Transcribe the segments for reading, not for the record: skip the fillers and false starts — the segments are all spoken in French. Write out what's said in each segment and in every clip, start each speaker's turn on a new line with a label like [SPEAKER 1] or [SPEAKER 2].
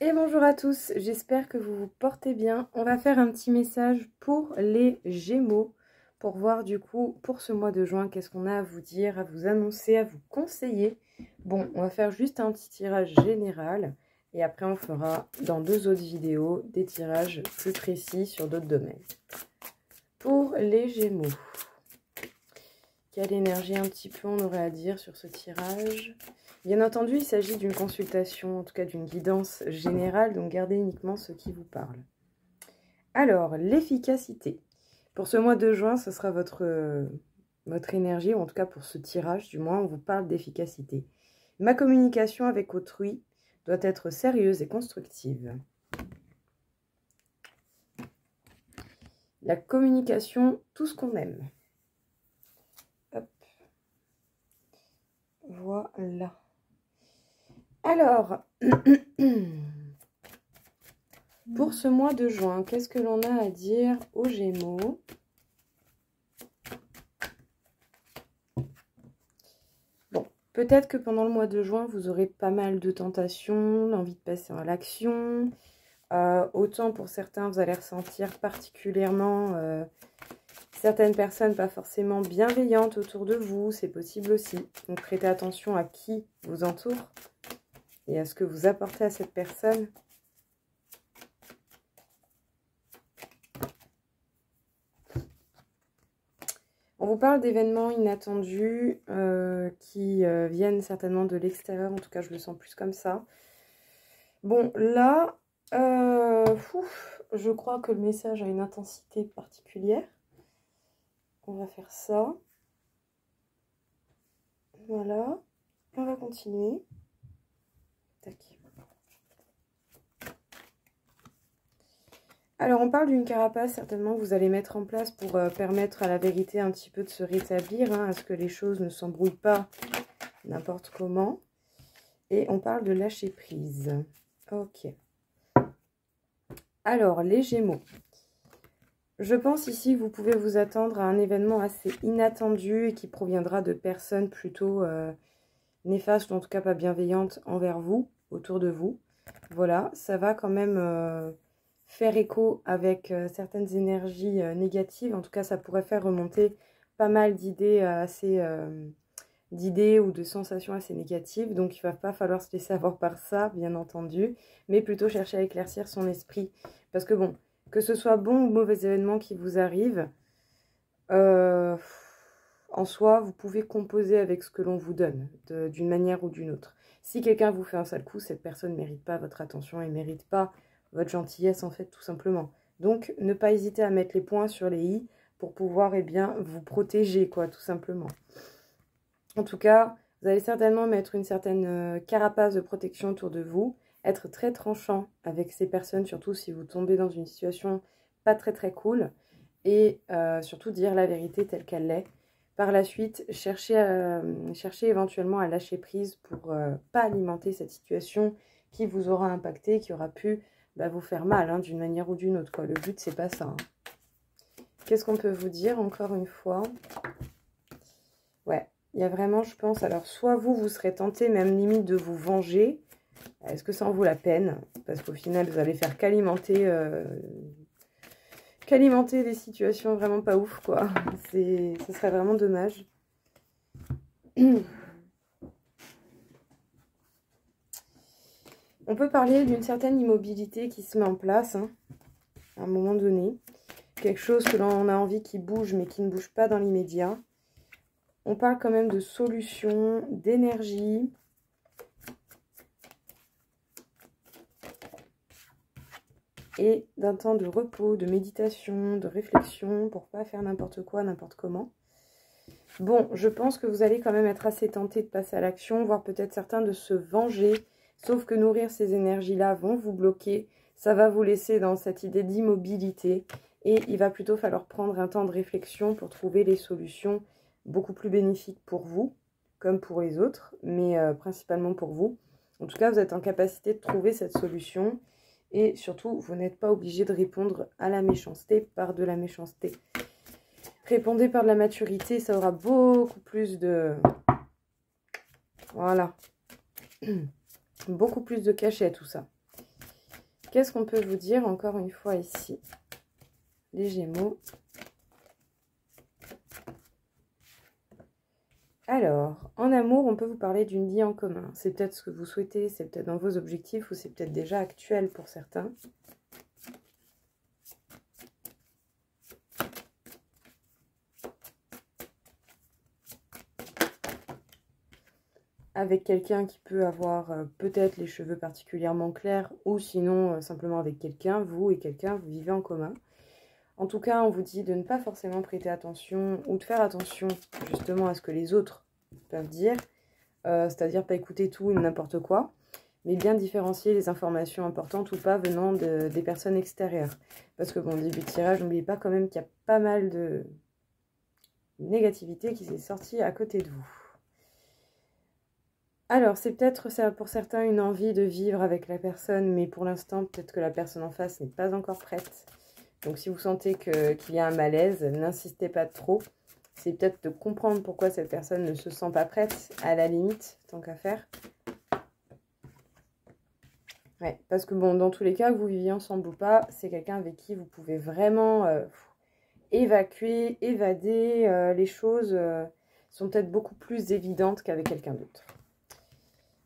[SPEAKER 1] Et bonjour à tous, j'espère que vous vous portez bien. On va faire un petit message pour les Gémeaux, pour voir du coup, pour ce mois de juin, qu'est-ce qu'on a à vous dire, à vous annoncer, à vous conseiller. Bon, on va faire juste un petit tirage général, et après on fera dans 2 autres vidéos des tirages plus précis sur d'autres domaines. Pour les Gémeaux, quelle énergie un petit peu on aurait à dire sur ce tirage ? Bien entendu, il s'agit d'une consultation, en tout cas d'une guidance générale, donc gardez uniquement ce qui vous parle. Alors, l'efficacité. Pour ce mois de juin, ce sera votre énergie, ou en tout cas pour ce tirage, du moins, on vous parle d'efficacité. Ma communication avec autrui doit être sérieuse et constructive. La communication, tout ce qu'on aime. Hop. Voilà. Alors, pour ce mois de juin, qu'est-ce que l'on a à dire aux Gémeaux? Bon, peut-être que pendant le mois de juin, vous aurez pas mal de tentations, l'envie de passer à l'action. Autant pour certains, vous allez ressentir particulièrement certaines personnes pas forcément bienveillantes autour de vous, c'est possible aussi. Donc prêtez attention à qui vous entoure et à ce que vous apportez à cette personne. On vous parle d'événements inattendus qui viennent certainement de l'extérieur. En tout cas, je le sens plus comme ça. Bon, là, je crois que le message a une intensité particulière. On va faire ça. Voilà. On va continuer. Tac. Alors, on parle d'une carapace, certainement, que vous allez mettre en place pour permettre à la vérité un petit peu de se rétablir, hein, à ce que les choses ne s'embrouillent pas n'importe comment. Et on parle de lâcher prise. Ok. Alors, les Gémeaux. Je pense ici que vous pouvez vous attendre à un événement assez inattendu et qui proviendra de personnes plutôt néfastes, ou en tout cas pas bienveillantes envers vous, autour de vous. Voilà, ça va quand même faire écho avec certaines énergies négatives. En tout cas, ça pourrait faire remonter pas mal d'idées d'idées ou de sensations assez négatives. Donc, il ne va pas falloir se laisser avoir par ça, bien entendu, mais plutôt chercher à éclaircir son esprit. Parce que bon, que ce soit bon ou mauvais événement qui vous arrive, en soi, vous pouvez composer avec ce que l'on vous donne, d'une manière ou d'une autre. Si quelqu'un vous fait un sale coup, cette personne ne mérite pas votre attention et ne mérite pas votre gentillesse, en fait, tout simplement. Donc, ne pas hésiter à mettre les points sur les i pour pouvoir, eh bien, vous protéger, quoi, tout simplement. En tout cas, vous allez certainement mettre une certaine carapace de protection autour de vous, être très tranchant avec ces personnes, surtout si vous tombez dans une situation pas très cool, et surtout dire la vérité telle qu'elle est. Par la suite, cherchez éventuellement à lâcher prise pour pas alimenter cette situation qui vous aura impacté, qui aura pu vous faire mal, hein, d'une manière ou d'une autre, quoi. Le but, c'est pas ça. Hein. Qu'est-ce qu'on peut vous dire, encore une fois? Ouais, il y a vraiment, je pense, alors soit vous serez tenté même limite de vous venger. Est-ce que ça en vaut la peine? Parce qu'au final, vous allez faire qu'alimenter des situations vraiment pas ouf, quoi. Ce serait vraiment dommage. On peut parler d'une certaine immobilité qui se met en place, hein, à un moment donné. Quelque chose que l'on a envie qui bouge, mais qui ne bouge pas dans l'immédiat. On parle quand même de solutions, d'énergie. Et d'un temps de repos, de méditation, de réflexion, pour pas faire n'importe quoi, n'importe comment. Bon, je pense que vous allez quand même être assez tenté de passer à l'action, voire peut-être certains de se venger. Sauf que nourrir ces énergies-là vont vous bloquer. Ça va vous laisser dans cette idée d'immobilité. Et il va plutôt falloir prendre un temps de réflexion pour trouver les solutions beaucoup plus bénéfiques pour vous, comme pour les autres, mais principalement pour vous. En tout cas, vous êtes en capacité de trouver cette solution. Et surtout, vous n'êtes pas obligé de répondre à la méchanceté par de la méchanceté. Répondez par de la maturité, ça aura beaucoup plus de... Voilà. Beaucoup plus de cachet, tout ça. Qu'est-ce qu'on peut vous dire encore une fois ici, les Gémeaux? Alors, en amour, on peut vous parler d'une vie en commun. C'est peut-être ce que vous souhaitez, c'est peut-être dans vos objectifs ou c'est peut-être déjà actuel pour certains. Avec quelqu'un qui peut avoir peut-être les cheveux particulièrement clairs ou sinon simplement avec quelqu'un, vous et quelqu'un, vous vivez en commun. En tout cas, on vous dit de ne pas forcément prêter attention ou de faire attention justement à ce que les autres peuvent dire, c'est-à-dire pas écouter tout et n'importe quoi, mais bien différencier les informations importantes ou pas venant des personnes extérieures. Parce que bon, début de tirage, n'oubliez pas quand même qu'il y a pas mal de négativité qui s'est sortie à côté de vous. Alors, c'est peut-être pour certains une envie de vivre avec la personne, mais pour l'instant, peut-être que la personne en face n'est pas encore prête. Donc, si vous sentez qu'il y a un malaise, n'insistez pas trop. C'est peut-être de comprendre pourquoi cette personne ne se sent pas prête, à la limite, tant qu'à faire. Ouais, parce que bon, dans tous les cas, que vous viviez ensemble ou pas, c'est quelqu'un avec qui vous pouvez vraiment évacuer, évader. Les choses sont peut-être beaucoup plus évidentes qu'avec quelqu'un d'autre.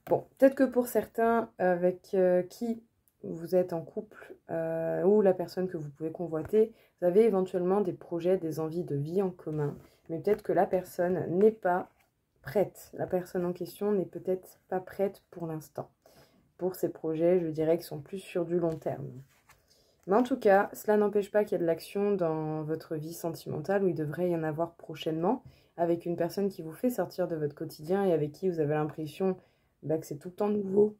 [SPEAKER 1] Bon, peut-être que pour certains avec qui vous êtes en couple ou la personne que vous pouvez convoiter, vous avez éventuellement des projets, des envies de vie en commun. Mais peut-être que la personne n'est pas prête. La personne en question n'est peut-être pas prête pour l'instant. Pour ces projets, je dirais qu'ils sont plus sur du long terme. Mais en tout cas, cela n'empêche pas qu'il y a de l'action dans votre vie sentimentale où il devrait y en avoir prochainement avec une personne qui vous fait sortir de votre quotidien et avec qui vous avez l'impression que c'est tout le temps nouveau.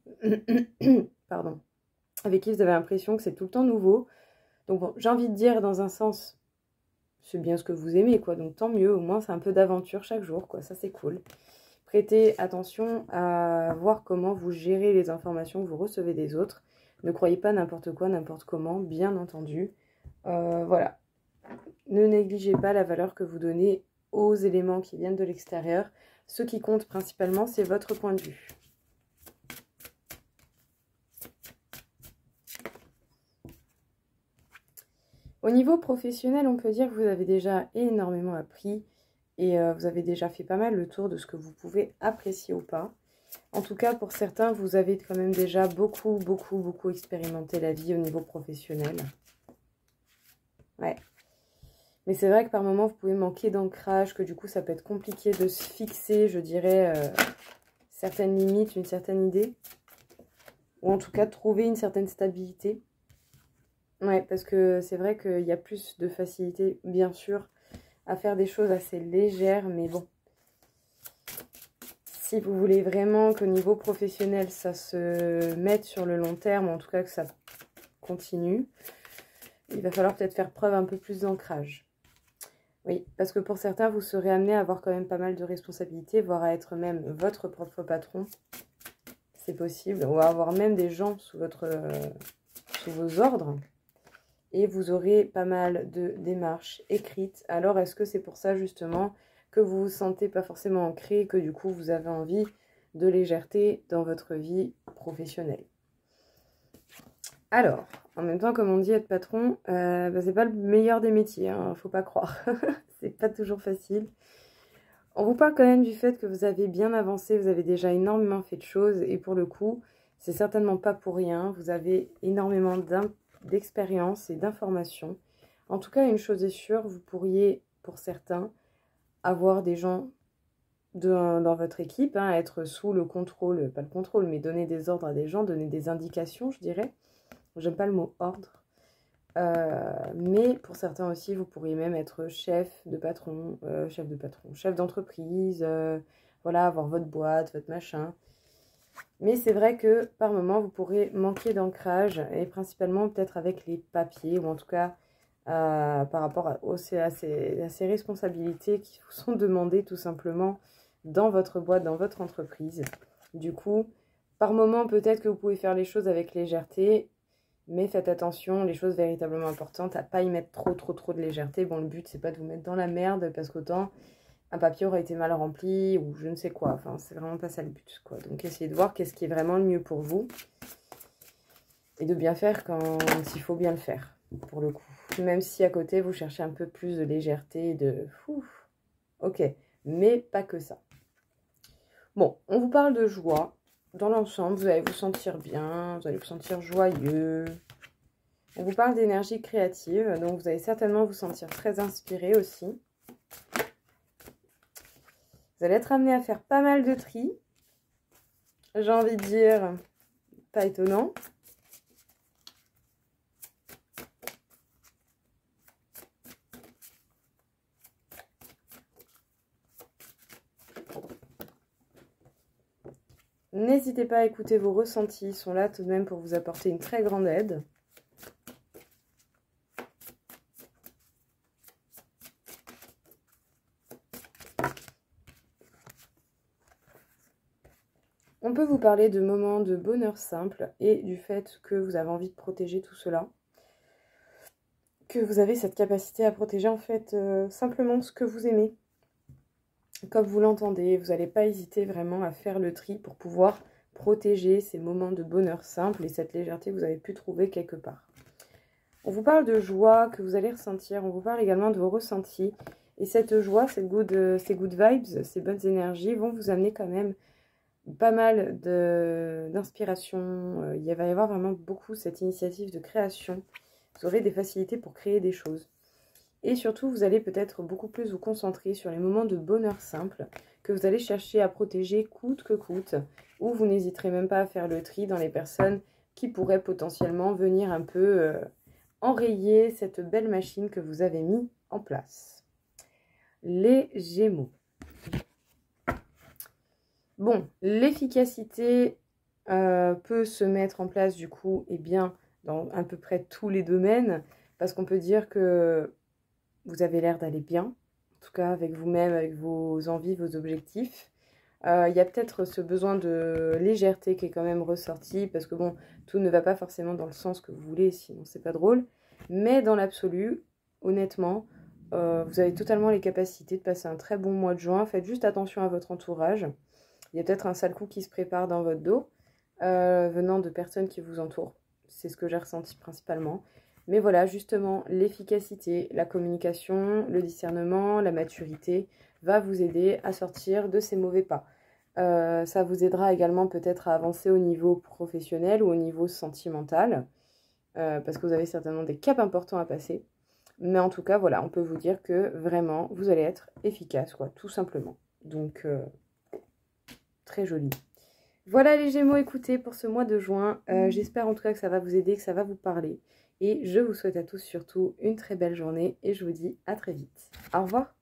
[SPEAKER 1] Pardon. Avec qui vous avez l'impression que c'est tout le temps nouveau. Donc bon, j'ai envie de dire dans un sens, c'est bien ce que vous aimez, quoi. Donc tant mieux, au moins c'est un peu d'aventure chaque jour, quoi. Ça c'est cool. Prêtez attention à voir comment vous gérez les informations que vous recevez des autres. Ne croyez pas n'importe quoi, n'importe comment, bien entendu. Voilà. Ne négligez pas la valeur que vous donnez aux éléments qui viennent de l'extérieur. Ce qui compte principalement, c'est votre point de vue. Au niveau professionnel, on peut dire que vous avez déjà énormément appris et vous avez déjà fait pas mal le tour de ce que vous pouvez apprécier ou pas. En tout cas, pour certains, vous avez quand même déjà beaucoup expérimenté la vie au niveau professionnel. Ouais. Mais c'est vrai que par moments, vous pouvez manquer d'ancrage, que du coup, ça peut être compliqué de se fixer, je dirais, certaines limites, une certaine idée. Ou en tout cas, trouver une certaine stabilité. Ouais, parce que c'est vrai qu'il y a plus de facilité, bien sûr, à faire des choses assez légères, mais bon. Si vous voulez vraiment qu'au niveau professionnel, ça se mette sur le long terme, en tout cas que ça continue, il va falloir peut-être faire preuve un peu plus d'ancrage. Oui, parce que pour certains, vous serez amené à avoir quand même pas mal de responsabilités, voire à être même votre propre patron. C'est possible, ou à avoir même des gens sous vos ordres. Et vous aurez pas mal de démarches écrites. Alors, est-ce que c'est pour ça, justement, que vous vous sentez pas forcément ancré, que du coup, vous avez envie de légèreté dans votre vie professionnelle? Alors, en même temps, comme on dit, être patron, c'est pas le meilleur des métiers, hein, faut pas croire. C'est pas toujours facile. On vous parle quand même du fait que vous avez bien avancé, vous avez déjà énormément fait de choses. Et pour le coup, c'est certainement pas pour rien. Vous avez énormément d'expérience et d'informations. En tout cas, une chose est sûre, vous pourriez, pour certains, avoir des gens dans votre équipe, hein, être sous le contrôle, pas le contrôle, mais donner des ordres à des gens, donner des indications, je dirais. J'aime pas le mot ordre. Mais pour certains aussi, vous pourriez même être chef d'entreprise, voilà, avoir votre boîte, votre machin. Mais c'est vrai que par moment, vous pourrez manquer d'ancrage, et principalement peut-être avec les papiers, ou en tout cas par rapport à ces responsabilités qui vous sont demandées tout simplement dans votre boîte, dans votre entreprise. Du coup, par moment, peut-être que vous pouvez faire les choses avec légèreté, mais faites attention, les choses véritablement importantes, à pas y mettre trop de légèreté. Bon, le but, c'est pas de vous mettre dans la merde, parce qu'autant un papier aurait été mal rempli, ou je ne sais quoi. Enfin, c'est vraiment pas ça le but, quoi. Donc, essayez de voir qu'est-ce qui est vraiment le mieux pour vous. Et de bien faire quand il faut bien le faire, pour le coup. Même si à côté, vous cherchez un peu plus de légèreté, de... Ouf, ok, mais pas que ça. Bon, on vous parle de joie. Dans l'ensemble, vous allez vous sentir bien, vous allez vous sentir joyeux. On vous parle d'énergie créative, donc vous allez certainement vous sentir très inspiré aussi. Vous allez être amené à faire pas mal de tri. J'ai envie de dire, pas étonnant. N'hésitez pas à écouter vos ressentis, ils sont là tout de même pour vous apporter une très grande aide. On peut vous parler de moments de bonheur simple et du fait que vous avez envie de protéger tout cela. Que vous avez cette capacité à protéger en fait simplement ce que vous aimez. Comme vous l'entendez, vous n'allez pas hésiter vraiment à faire le tri pour pouvoir protéger ces moments de bonheur simple et cette légèreté que vous avez pu trouver quelque part. On vous parle de joie que vous allez ressentir, on vous parle également de vos ressentis. Et cette joie, ces good vibes, ces bonnes énergies vont vous amener quand même pas mal d'inspiration. Il va y avoir vraiment beaucoup cette initiative de création. Vous aurez des facilités pour créer des choses. Et surtout, vous allez peut-être beaucoup plus vous concentrer sur les moments de bonheur simple que vous allez chercher à protéger coûte que coûte, ou vous n'hésiterez même pas à faire le tri dans les personnes qui pourraient potentiellement venir un peu enrayer cette belle machine que vous avez mis en place. Les Gémeaux. Bon, l'efficacité peut se mettre en place du coup, eh bien, dans à peu près tous les domaines, parce qu'on peut dire que vous avez l'air d'aller bien, en tout cas avec vous-même, avec vos envies, vos objectifs. Il y a peut-être ce besoin de légèreté qui est quand même ressorti, parce que bon, tout ne va pas forcément dans le sens que vous voulez, sinon c'est pas drôle. Mais dans l'absolu, honnêtement, vous avez totalement les capacités de passer un très bon mois de juin. Faites juste attention à votre entourage. Il y a peut-être un sale coup qui se prépare dans votre dos, venant de personnes qui vous entourent. C'est ce que j'ai ressenti principalement. Mais voilà, justement, l'efficacité, la communication, le discernement, la maturité va vous aider à sortir de ces mauvais pas. Ça vous aidera également peut-être à avancer au niveau professionnel ou au niveau sentimental, parce que vous avez certainement des caps importants à passer. Mais en tout cas, voilà, on peut vous dire que vraiment, vous allez être efficace, quoi, tout simplement. Donc, très joli. Voilà les Gémeaux, écoutez, pour ce mois de juin. J'espère en tout cas que ça va vous aider, que ça va vous parler. Et je vous souhaite à tous surtout une très belle journée et je vous dis à très vite. Au revoir.